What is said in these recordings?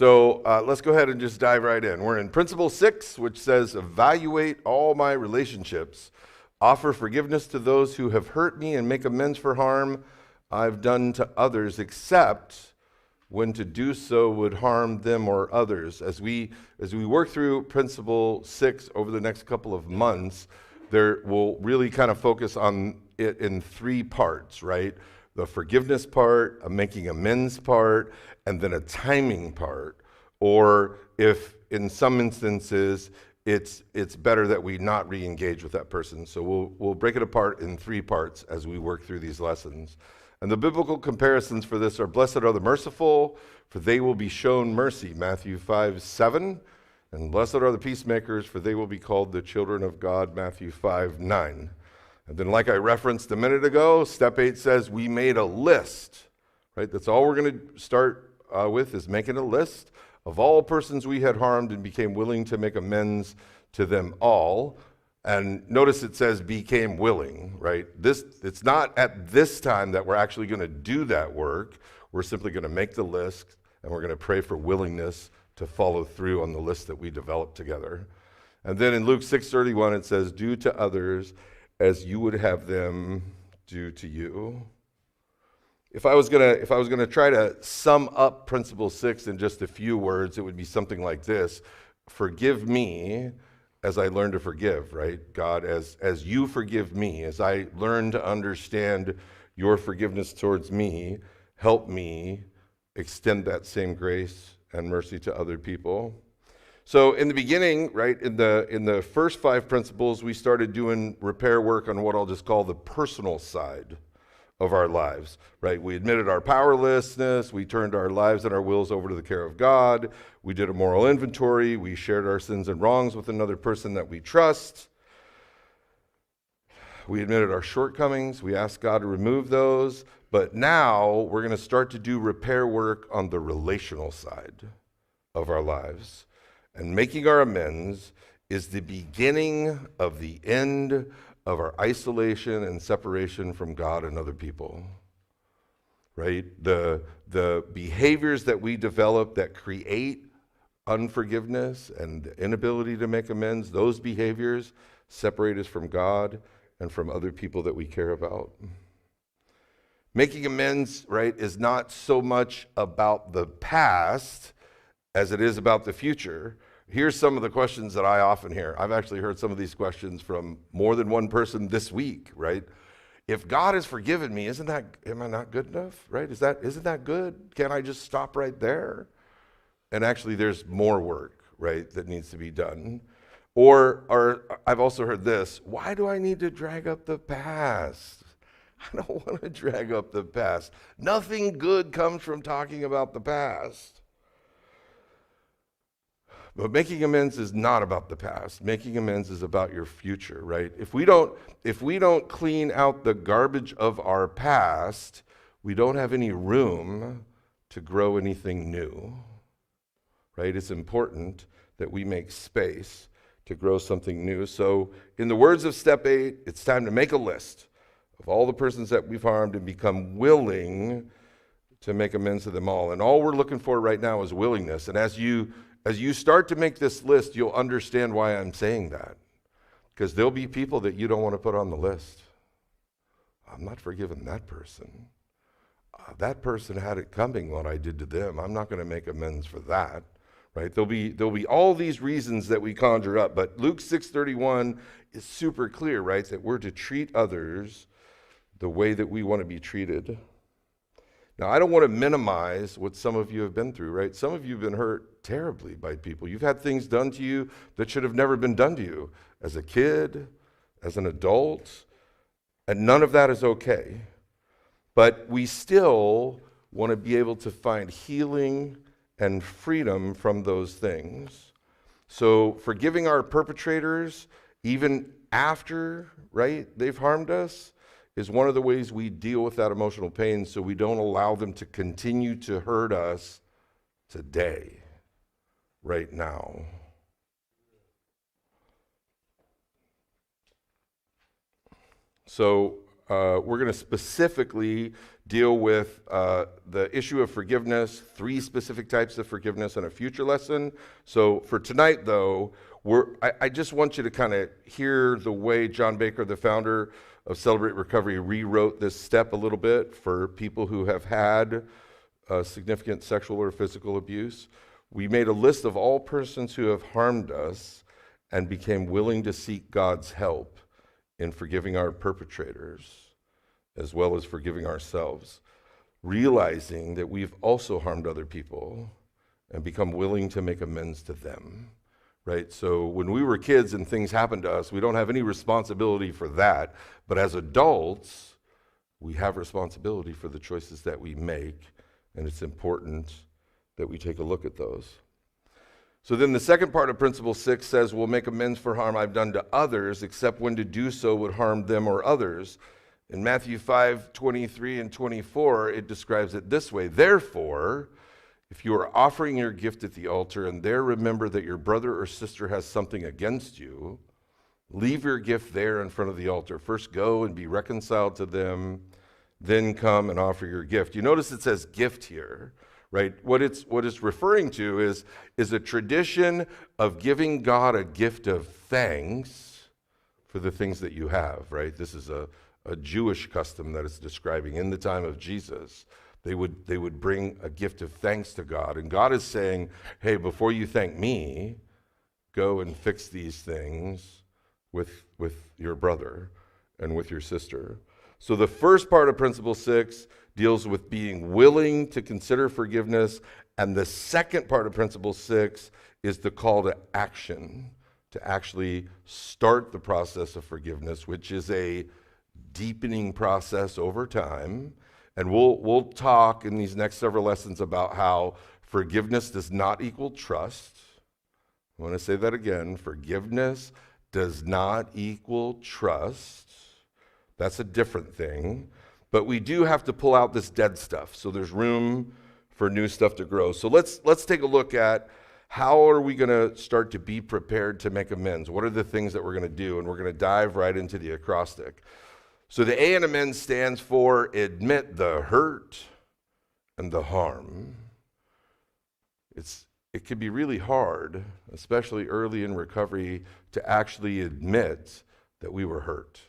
So let's go ahead and just dive right in. We're in Principle 6, which says, evaluate all my relationships. Offer forgiveness to those who have hurt me and make amends for harm I've done to others, except when to do so would harm them or others. As we work through Principle 6 over the next couple of months, we'll really kind of focus on it in three parts, right? The forgiveness part, a making amends part, and then a timing part. Or if in some instances it's better that we not re-engage with that person. So we'll break it apart in three parts as we work through these lessons. And the biblical comparisons for this are, blessed are the merciful, for they will be shown mercy, Matthew 5:7. And blessed are the peacemakers, for they will be called the children of God, Matthew 5:9. And then, like I referenced a minute ago, step 8 says we made a list, right? That's all we're going to start with, is making a list of all persons we had harmed and became willing to make amends to them all. And notice it says became willing, right? It's not at this time that we're actually going to do that work. We're simply going to make the list, and we're going to pray for willingness to follow through on the list that we developed together. And then in Luke 6:31, it says, do to others as you would have them do to you. If I was gonna try to sum up Principle 6 in just a few words, it would be something like this: forgive me as I learn to forgive, right? God, as you forgive me, as I learn to understand your forgiveness towards me, help me extend that same grace and mercy to other people. So in the beginning, right, in the first 5 principles, we started doing repair work on what I'll just call the personal side of our lives, right? We admitted our powerlessness, we turned our lives and our wills over to the care of God, we did a moral inventory, we shared our sins and wrongs with another person that we trust, we admitted our shortcomings, we asked God to remove those, but now we're going to start to do repair work on the relational side of our lives. And making our amends is the beginning of the end of our isolation and separation from God and other people, right? The behaviors that we develop that create unforgiveness and the inability to make amends, those behaviors separate us from God and from other people that we care about. Making amends, right, is not so much about the past as it is about the future. Here's some of the questions that I often hear. I've actually heard some of these questions from more than one person this week, right? If God has forgiven me, am I not good enough, right? Isn't that good? Can't I just stop right there? And actually there's more work, right, that needs to be done. Or I've also heard this: why do I need to drag up the past? I don't want to drag up the past. Nothing good comes from talking about the past. But making amends is not about the past. Making amends is about your future, right? If we don't clean out the garbage of our past, we don't have any room to grow anything new, right? It's important that we make space to grow something new. So in the words of step 8, it's time to make a list of all the persons that we've harmed and become willing to make amends to them all. And all we're looking for right now is willingness. And as you start to make this list, you'll understand why I'm saying that. Because there'll be people that you don't want to put on the list. I'm not forgiving that person. That person had it coming what I did to them. I'm not going to make amends for that. Right? There'll be all these reasons that we conjure up. But Luke 6:31 is super clear, right? That we're to treat others the way that we want to be treated. Now, I don't want to minimize what some of you have been through, right? Some of you have been hurt terribly by people. You've had things done to you that should have never been done to you as a kid, as an adult, and none of that is okay. But we still want to be able to find healing and freedom from those things. So forgiving our perpetrators, even after, right, they've harmed us, is one of the ways we deal with that emotional pain so we don't allow them to continue to hurt us today, right now. So we're going to specifically deal with the issue of forgiveness, 3 specific types of forgiveness in a future lesson. So for tonight, though, I just want you to kind of hear the way John Baker, the founder of Celebrate Recovery, rewrote this step a little bit for people who have had significant sexual or physical abuse. We made a list of all persons who have harmed us and became willing to seek God's help in forgiving our perpetrators, as well as forgiving ourselves, realizing that we've also harmed other people and become willing to make amends to them, right? So when we were kids and things happened to us, we don't have any responsibility for that, but as adults, we have responsibility for the choices that we make, and it's important that we take a look at those. So then the second part of Principle 6 says, we'll make amends for harm I've done to others, except when to do so would harm them or others. In Matthew 5:23 and 24, it describes it this way: therefore, if you are offering your gift at the altar and there remember that your brother or sister has something against you, leave your gift there in front of the altar. First go and be reconciled to them, then come and offer your gift. You notice it says gift here, right? What it's referring to is a tradition of giving God a gift of thanks for the things that you have, right? This is a Jewish custom that it's describing. In the time of Jesus, they would bring a gift of thanks to God. And God is saying, hey, before you thank me, go and fix these things with your brother and with your sister. So the first part of Principle 6 deals with being willing to consider forgiveness, and the second part of Principle 6 is the call to action, to actually start the process of forgiveness, which is a deepening process over time. And we'll talk in these next several lessons about how forgiveness does not equal trust. I want to say that again. Forgiveness does not equal trust. That's a different thing. But we do have to pull out this dead stuff, so there's room for new stuff to grow. So let's take a look at how are we going to start to be prepared to make amends. What are the things that we're going to do? And we're going to dive right into the acrostic. So the A in amends stands for admit the hurt and the harm. It can be really hard, especially early in recovery, to actually admit that we were hurt.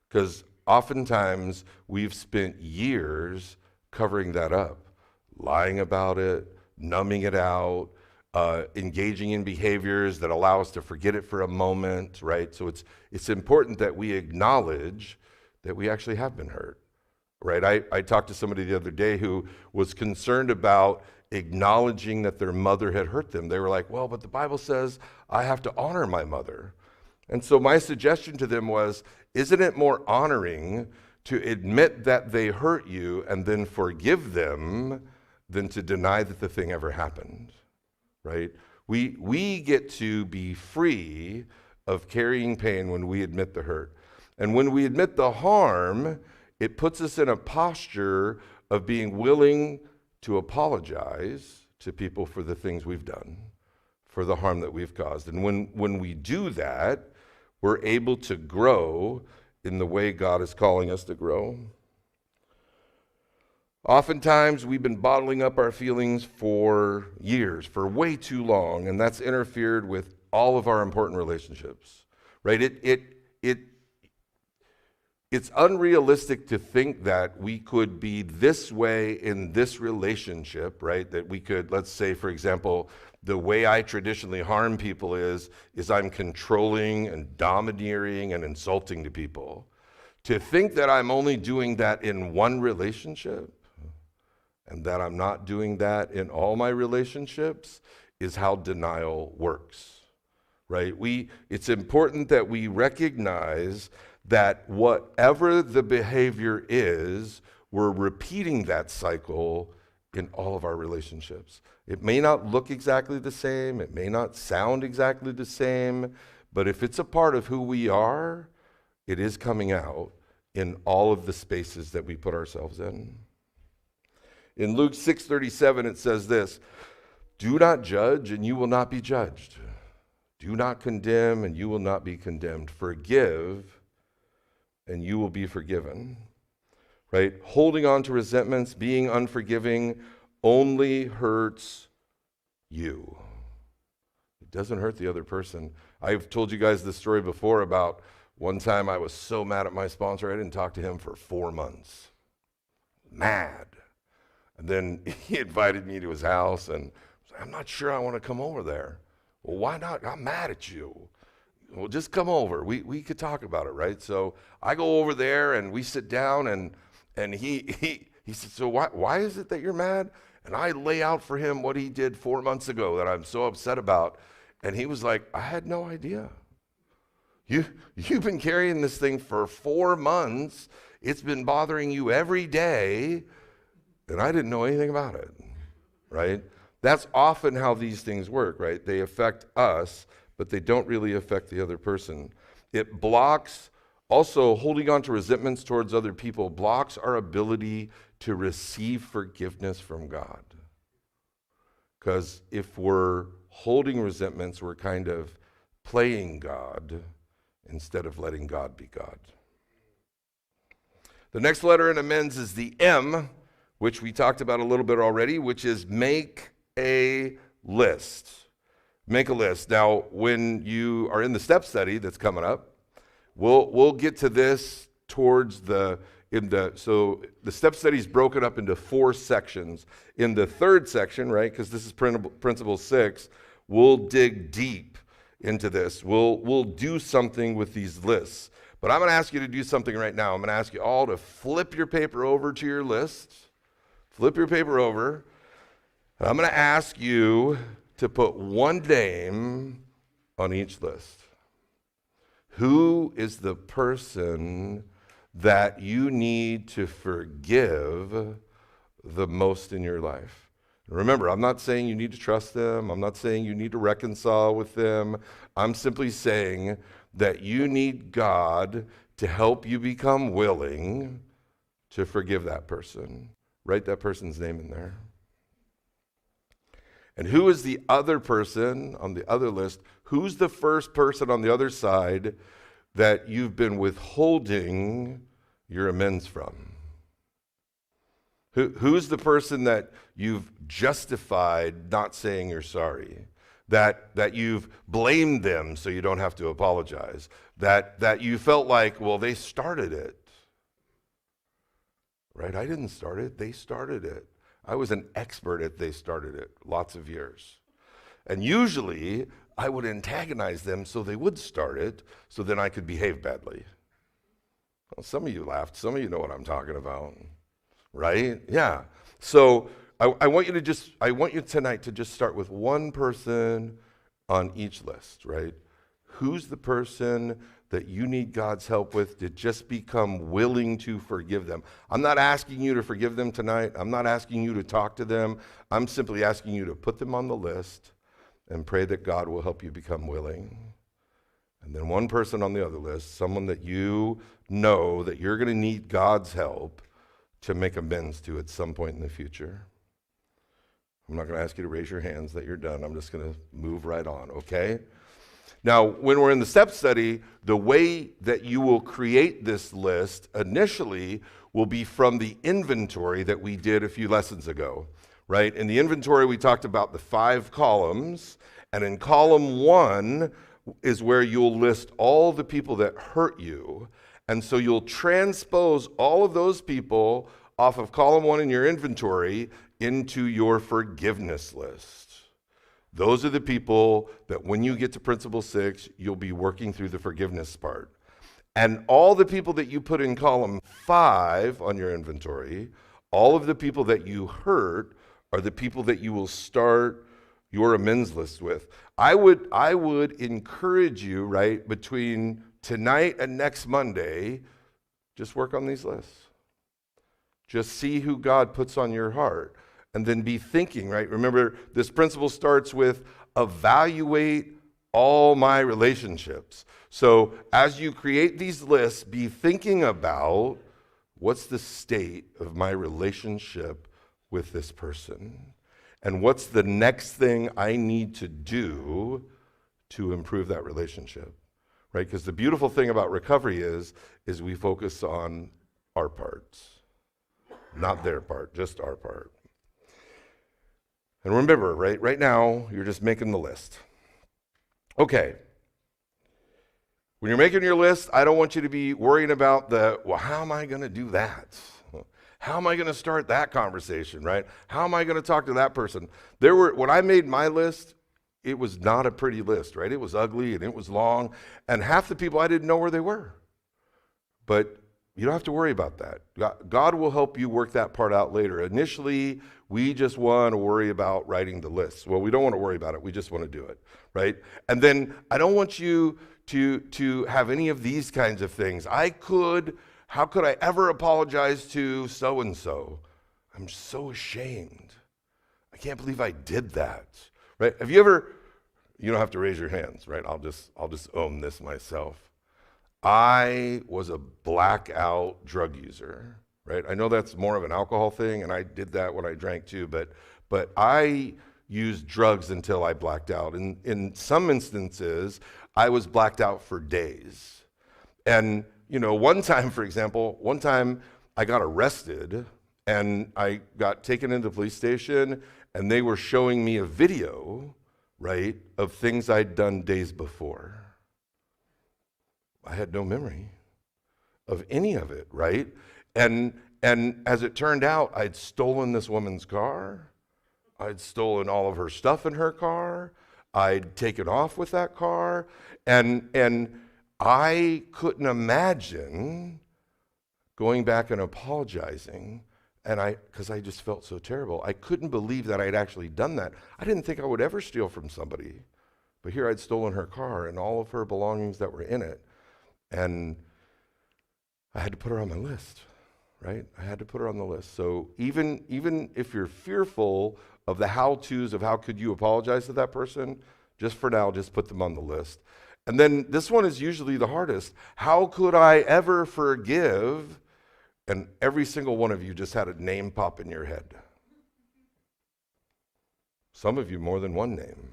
Because oftentimes we've spent years covering that up, lying about it, numbing it out, engaging in behaviors that allow us to forget it for a moment, right? So it's important that we acknowledge that we actually have been hurt, right? I talked to somebody the other day who was concerned about acknowledging that their mother had hurt them. They were like, well, but the Bible says I have to honor my mother. And so my suggestion to them was, isn't it more honoring to admit that they hurt you and then forgive them than to deny that the thing ever happened, right? We get to be free of carrying pain when we admit the hurt. And when we admit the harm, it puts us in a posture of being willing to apologize to people for the things we've done, for the harm that we've caused. And when we do that, we're able to grow in the way God is calling us to grow. Oftentimes, we've been bottling up our feelings for years, for way too long, and that's interfered with all of our important relationships, right? It's unrealistic to think that we could be this way in this relationship, right? That we could, let's say, for example, the way I traditionally harm people is I'm controlling and domineering and insulting to people. To think that I'm only doing that in one relationship and that I'm not doing that in all my relationships is how denial works, right? It's important that we recognize that whatever the behavior is, we're repeating that cycle in all of our relationships. It may not look exactly the same, it may not sound exactly the same, but if it's a part of who we are, it is coming out in all of the spaces that we put ourselves in. In Luke 6:37, it says this: do not judge, and you will not be judged. Do not condemn, and you will not be condemned. Forgive, and you will be forgiven. Right? Holding on to resentments, being unforgiving only hurts you. It doesn't hurt the other person. I've told you guys this story before about one time I was so mad at my sponsor, I didn't talk to him for 4 months. Mad. And then he invited me to his house, and I said, I'm not sure I want to come over there. Well, why not? I'm mad at you. Well, just come over. We could talk about it, right? So I go over there, and we sit down, and he said, so why is it that you're mad? And I lay out for him what he did 4 months ago that I'm so upset about. And he was like, I had no idea. You've been carrying this thing for 4 months. It's been bothering you every day, and I didn't know anything about it, right? That's often how these things work, right? They affect us, but they don't really affect the other person. It blocks, also holding on to resentments towards other people blocks our ability to receive forgiveness from God. Because if we're holding resentments, we're kind of playing God instead of letting God be God. The next letter in amends is the M, which we talked about a little bit already, which is make a list. Make a list. Now, when you are in the step study that's coming up, we'll get to this towards so the step study is broken up into 4 sections. In the 3rd section, right, because this is principle 6, we'll dig deep into this. We'll do something with these lists. But I'm going to ask you to do something right now. I'm going to ask you all to flip your paper over to your list. Flip your paper over. And I'm going to ask you to put one name on each list. Who is the person that you need to forgive the most in your life? Remember, I'm not saying you need to trust them. I'm not saying you need to reconcile with them. I'm simply saying that you need God to help you become willing to forgive that person. Write that person's name in there. And who is the other person on the other list? Who's the first person on the other side that you've been withholding your amends from? Who's the person that you've justified not saying you're sorry? That you've blamed them so you don't have to apologize? That you felt like, well, they started it. Right? I didn't start it. They started it. I was an expert at they started it, lots of years. And usually, I would antagonize them so they would start it, so then I could behave badly. Well, some of you laughed. Some of you know what I'm talking about. Right? Yeah. So I want you tonight to just start with one person on each list, right? Who's the person that you need God's help with to just become willing to forgive them? I'm not asking you to forgive them tonight. I'm not asking you to talk to them. I'm simply asking you to put them on the list and pray that God will help you become willing. And then one person on the other list, someone that you know that you're going to need God's help to make amends to at some point in the future. I'm not going to ask you to raise your hands that you're done. I'm just going to move right on, okay? Now, when we're in the step study, the way that you will create this list initially will be from the inventory that we did a few lessons ago, right? In the inventory, we talked about the 5 columns, and in column 1 is where you'll list all the people that hurt you. And so you'll transpose all of those people off of column 1 in your inventory into your forgiveness list. Those are the people that when you get to principle 6, you'll be working through the forgiveness part. And all the people that you put in column 5 on your inventory, all of the people that you hurt are the people that you will start your amends list with. I would encourage you, right, between tonight and next Monday, just work on these lists. Just see who God puts on your heart. And then be thinking, right? Remember, this principle starts with evaluate all my relationships. So as you create these lists, be thinking about what's the state of my relationship with this person? And what's the next thing I need to do to improve that relationship? right? Because the beautiful thing about recovery is we focus on our parts, not their part, just our part. And remember, right now, you're just making the list. Okay. When you're making your list, I don't want you to be worrying about how am I going to do that? How am I going to start that conversation, right? How am I going to talk to that person? When I made my list, it was not a pretty list, right? It was ugly and it was long, and half the people I didn't know where they were. But you don't have to worry about that. God will help you work that part out later. Initially, we just want to worry about writing the list. Well, we don't want to worry about it. We just want to do it, right? And then I don't want you to have any of these kinds of things. How could I ever apologize to so-and-so? I'm so ashamed. I can't believe I did that, right? You don't have to raise your hands, right? I'll just own this myself. I was a blackout drug user, right? I know that's more of an alcohol thing, and I did that when I drank too, but I used drugs until I blacked out. In some instances, I was blacked out for days. And, one time I got arrested and I got taken into the police station and they were showing me a video, right, of things I'd done days before. I had no memory of any of it, right? And as it turned out, I'd stolen this woman's car. I'd stolen all of her stuff in her car. I'd taken off with that car. And I couldn't imagine going back and apologizing, because I just felt so terrible. I couldn't believe that I'd actually done that. I didn't think I would ever steal from somebody. But here I'd stolen her car and all of her belongings that were in it. And I had to put her on my list, right? I had to put her on the list. So even if you're fearful of the how-tos of how could you apologize to that person, just for now, just put them on the list. And then this one is usually the hardest. How could I ever forgive? And every single one of you just had a name pop in your head. Some of you more than one name,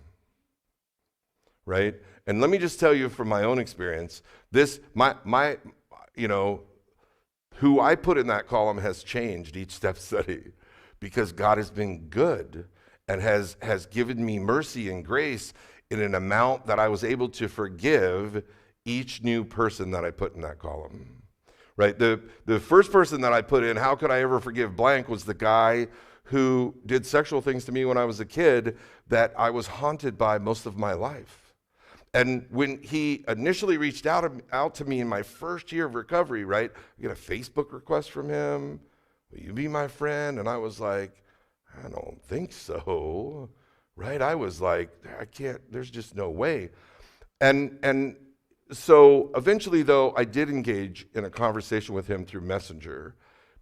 right? And let me just tell you from my own experience, who I put in that column has changed each step study because God has been good and has given me mercy and grace in an amount that I was able to forgive each new person that I put in that column, right? The first person that I put in, how could I ever forgive blank, was the guy who did sexual things to me when I was a kid that I was haunted by most of my life. And when he initially reached out to me in my first year of recovery, right, I get a Facebook request from him, will you be my friend? And I was like, I don't think so, right? I was like, I can't, there's just no way. And so eventually, though, I did engage in a conversation with him through Messenger,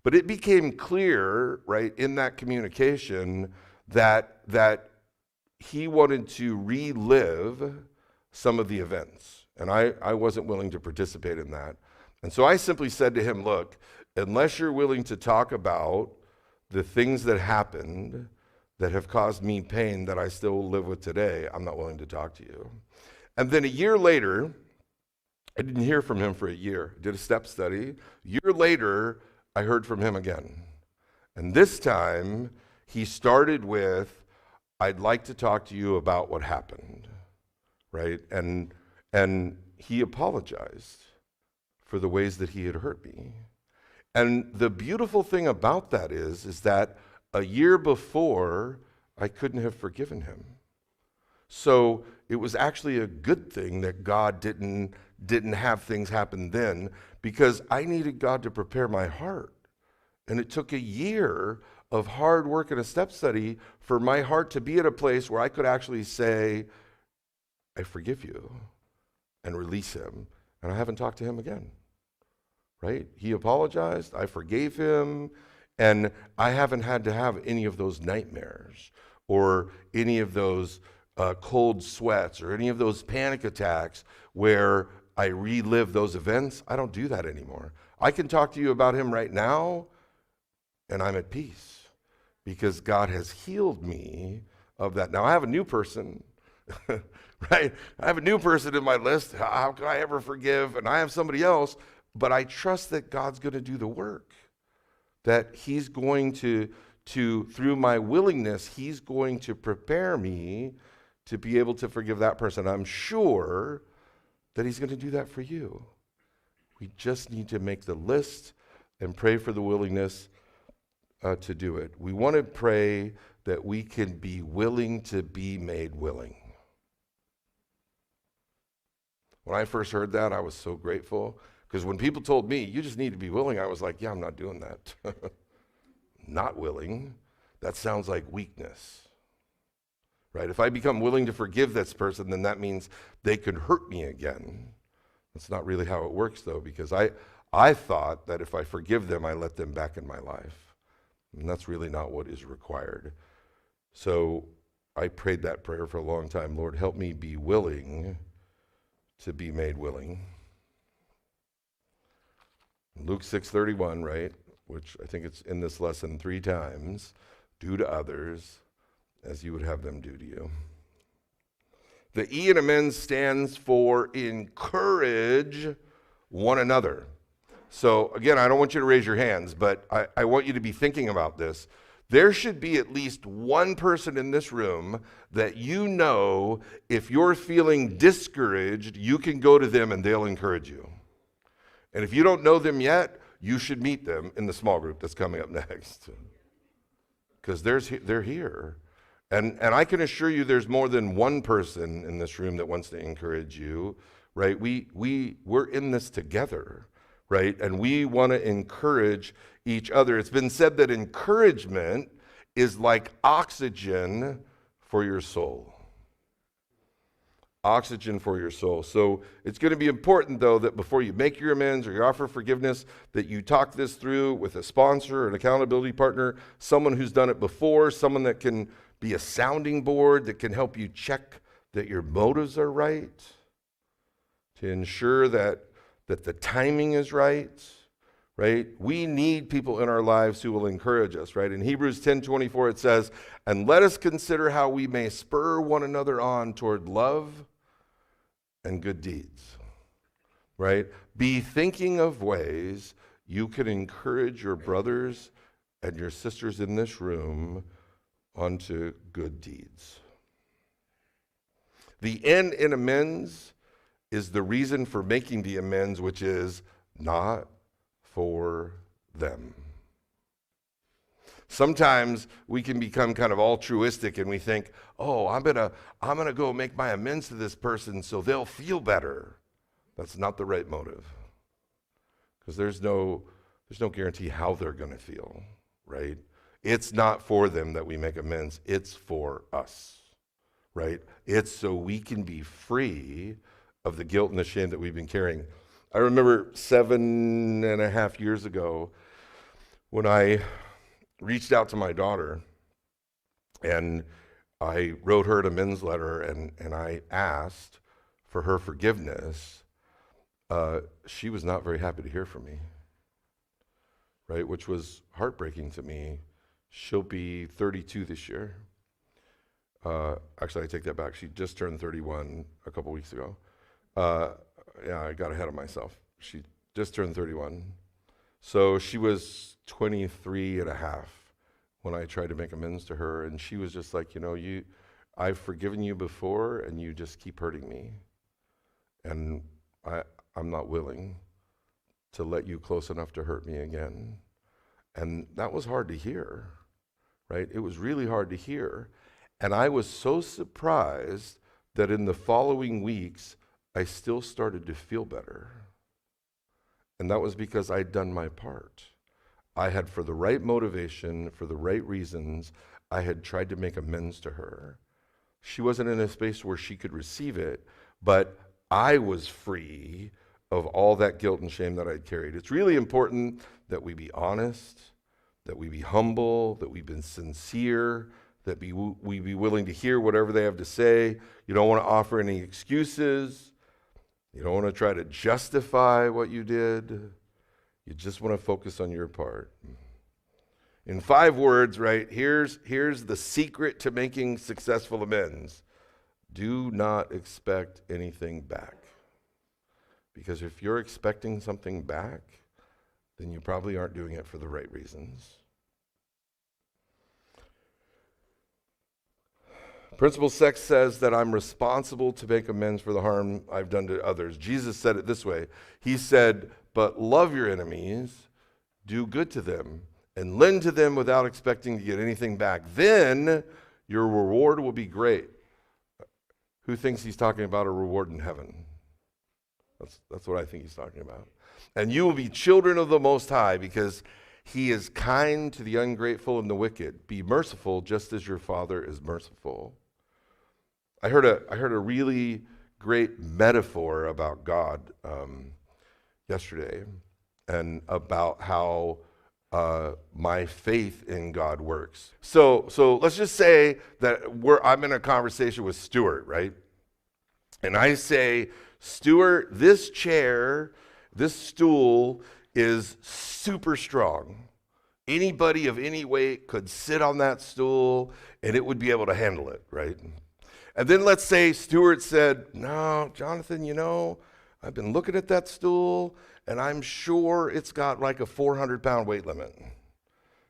but it became clear, right, in that communication that he wanted to relive some of the events, and I wasn't willing to participate in that. And so I simply said to him, look, unless you're willing to talk about the things that happened that have caused me pain that I still live with today, I'm not willing to talk to you. And then a year later, I didn't hear from him for a year. Did a step study. A year later, I heard from him again. And this time, he started with, I'd like to talk to you about what happened, right? And he apologized for the ways that he had hurt me. And the beautiful thing about that is that a year before, I couldn't have forgiven him. So it was actually a good thing that God didn't have things happen then, because I needed God to prepare my heart. And it took a year of hard work and a step study for my heart to be at a place where I could actually say, I forgive you, and release him. And I haven't talked to him again, right? He apologized, I forgave him, and I haven't had to have any of those nightmares or any of those cold sweats or any of those panic attacks where I relive those events. I don't do that anymore. I can talk to you about him right now, and I'm at peace because God has healed me of that. Now, I have a new person, right? I have a new person in my list. How can I ever forgive? And I have somebody else, but I trust that God's going to do the work, that he's going to through my willingness, he's going to prepare me to be able to forgive that person. I'm sure that he's going to do that for you. We just need to make the list and pray for the willingness to do it. We want to pray that we can be willing to be made willing. When I first heard that, I was so grateful, because when people told me, you just need to be willing, I was like, yeah, I'm not doing that. Not willing, that sounds like weakness, right? If I become willing to forgive this person, then that means they could hurt me again. That's not really how it works, though, because I thought that if I forgive them, I let them back in my life. And that's really not what is required. So I prayed that prayer for a long time. Lord, help me be willing to be made willing. Luke 6:31, right, which I think it's in this lesson 3 times, do to others as you would have them do to you. The E in amends stands for encourage one another. So again, I don't want you to raise your hands, but I want you to be thinking about this. There should be at least one person in this room that you know, if you're feeling discouraged, you can go to them and they'll encourage you. And if you don't know them yet, you should meet them in the small group that's coming up next. Because they're here. And I can assure you there's more than one person in this room that wants to encourage you, right? We're in this together, right? And we want to encourage each other. It's been said that encouragement is like oxygen for your soul. Oxygen for your soul. So it's going to be important, though, that before you make your amends or you offer forgiveness, that you talk this through with a sponsor or an accountability partner, someone who's done it before, someone that can be a sounding board that can help you check that your motives are right, to ensure that the timing is right. We need people in our lives who will encourage us, right? In Hebrews 10:24 it says, and let us consider how we may spur one another on toward love and good deeds, right? Be thinking of ways you can encourage your brothers and your sisters in this room onto good deeds. The N in amends is the reason for making the amends, which is not for them. Sometimes we can become kind of altruistic and we think, oh, I'm gonna go make my amends to this person so they'll feel better. That's not the right motive. Because there's no guarantee how they're gonna feel, right? It's not for them that we make amends, it's for us, right? It's so we can be free of the guilt and the shame that we've been carrying. I remember 7.5 years ago when I reached out to my daughter and I wrote her an amends letter and I asked for her forgiveness. She was not very happy to hear from me, right? Which was heartbreaking to me. She'll be 32 this year. Actually, I take that back. She just turned 31 a couple weeks ago. Yeah, I got ahead of myself. She just turned 31. So she was 23 and a half when I tried to make amends to her. And she was just like, I've forgiven you before and you just keep hurting me. And I'm not willing to let you close enough to hurt me again. And that was hard to hear, right? It was really hard to hear. And I was so surprised that in the following weeks, I still started to feel better. And that was because I'd done my part. I had, for the right motivation, for the right reasons, I had tried to make amends to her. She wasn't in a space where she could receive it, but I was free of all that guilt and shame that I'd carried. It's really important that we be honest, that we be humble, that we've been sincere, that we be willing to hear whatever they have to say. You don't want to offer any excuses. You don't want to try to justify what you did. You just want to focus on your part. In 5 words, right, here's the secret to making successful amends. do not expect anything back. Because if you're expecting something back, then you probably aren't doing it for the right reasons. Principle 6 says that I'm responsible to make amends for the harm I've done to others. Jesus said it this way. He said, but love your enemies, do good to them, and lend to them without expecting to get anything back. Then your reward will be great. Who thinks he's talking about a reward in heaven? That's what I think he's talking about. And you will be children of the Most High, because he is kind to the ungrateful and the wicked. Be merciful just as your Father is merciful. I heard a really great metaphor about God yesterday, and about how my faith in God works. So let's just say that I'm in a conversation with Stuart, right? And I say, Stuart, this chair, this stool is super strong. Anybody of any weight could sit on that stool and it would be able to handle it, right? And then let's say Stuart said, no, Jonathan, I've been looking at that stool and I'm sure it's got like a 400-pound weight limit.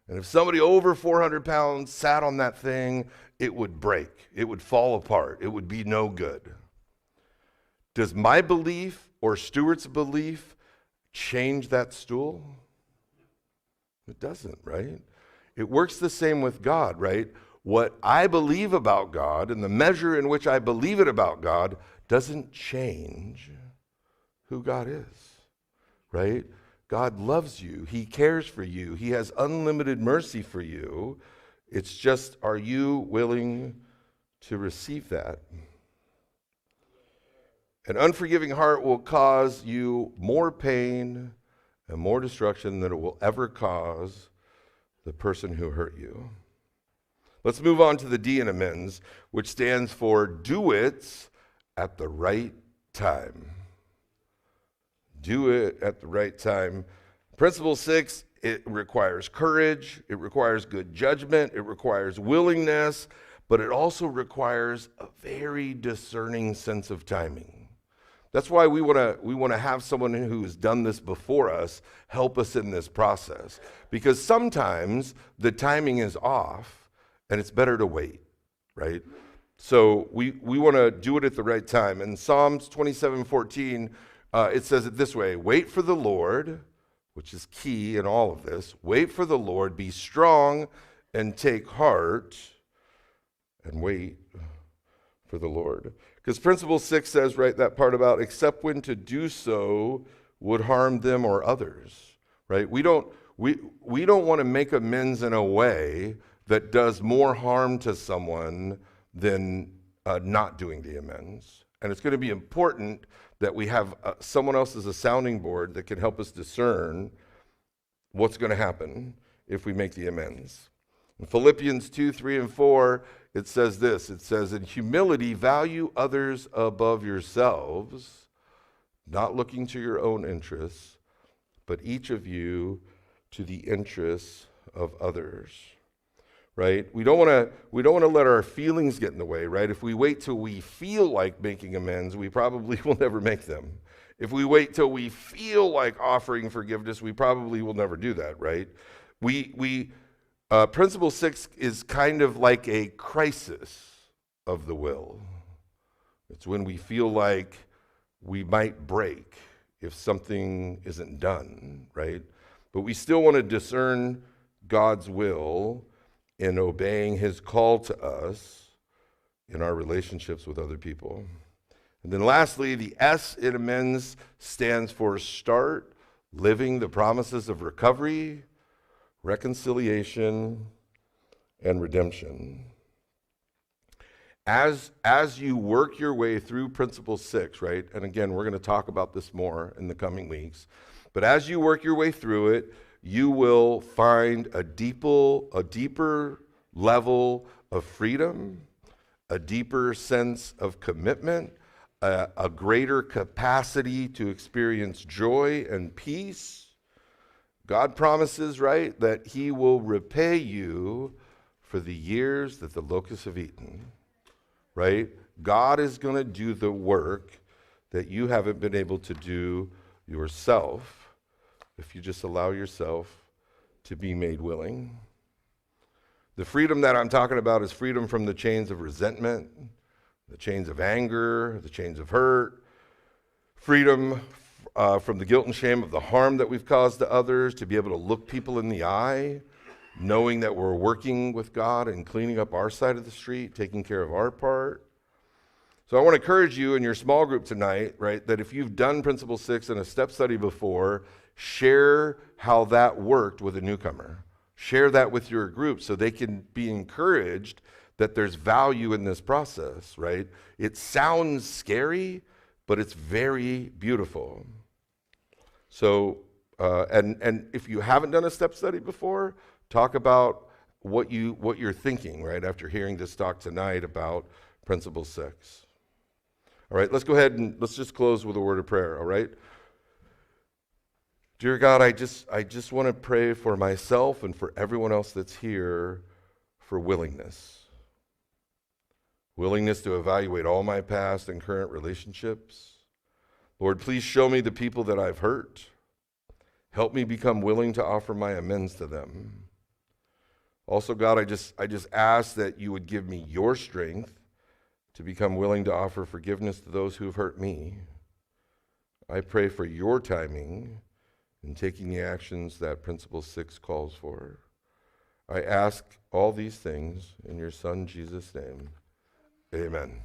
And if somebody over 400 pounds sat on that thing, it would break. It would fall apart. It would be no good. Does my belief or Stuart's belief change that stool? It doesn't, right? It works the same with God, right? What I believe about God and the measure in which I believe it about God doesn't change who God is, right? God loves you. He cares for you. He has unlimited mercy for you. It's just, are you willing to receive that? An unforgiving heart will cause you more pain and more destruction than it will ever cause the person who hurt you. Let's move on to the D in amends, which stands for do it at the right time. Do it at the right time. Principle 6, it requires courage, it requires good judgment, it requires willingness, but it also requires a very discerning sense of timing. That's why we want to have someone who's done this before us help us in this process, because sometimes the timing is off and it's better to wait, right? So we want to do it at the right time. In Psalms 27:14, it says it this way: wait for the Lord, which is key in all of this. Wait for the Lord, be strong and take heart, and wait for the Lord. Because Principle 6 says, right, that part about except when to do so would harm them or others, right? We don't want to make amends in a way that does more harm to someone than not doing the amends. And it's going to be important that we have someone else as a sounding board that can help us discern what's going to happen if we make the amends. In Philippians 2:3-4, it says this. It says, in humility, value others above yourselves, not looking to your own interests, but each of you to the interests of others. Right? We don't want to let our feelings get in the way, right? If we wait till we feel like making amends, we probably will never make them. If we wait till we feel like offering forgiveness, we probably will never do that, right? Principle 6 is kind of like a crisis of the will. It's when we feel like we might break if something isn't done, right? But we still want to discern God's will in obeying his call to us in our relationships with other people. And then lastly, the S in amends stands for start living the promises of recovery, reconciliation, and redemption. As you work your way through Principle 6, right? And again, we're going to talk about this more in the coming weeks. But as you work your way through it, you will find a deeper level of freedom, a deeper sense of commitment, a greater capacity to experience joy and peace. God promises, right, that he will repay you for the years that the locusts have eaten, right? God is going to do the work that you haven't been able to do yourself if you just allow yourself to be made willing. The freedom that I'm talking about is freedom from the chains of resentment, the chains of anger, the chains of hurt, freedom from the guilt and shame of the harm that we've caused to others, to be able to look people in the eye, knowing that we're working with God and cleaning up our side of the street, taking care of our part. So I want to encourage you in your small group tonight, right, that if you've done Principle 6 in a step study before, share how that worked with a newcomer. Share that with your group so they can be encouraged that there's value in this process, right? It sounds scary, but it's very beautiful. So, and if you haven't done a step study before, talk about what you're thinking, right, after hearing this talk tonight about Principle 6. All right, let's go ahead and let's just close with a word of prayer, all right? Dear God, I just want to pray for myself and for everyone else that's here for willingness. Willingness to evaluate all my past and current relationships. Lord, please show me the people that I've hurt. Help me become willing to offer my amends to them. Also, God, I just ask that you would give me your strength to become willing to offer forgiveness to those who have hurt me. I pray for your timing in taking the actions that Principle 6 calls for. I ask all these things in your Son, Jesus' name. Amen.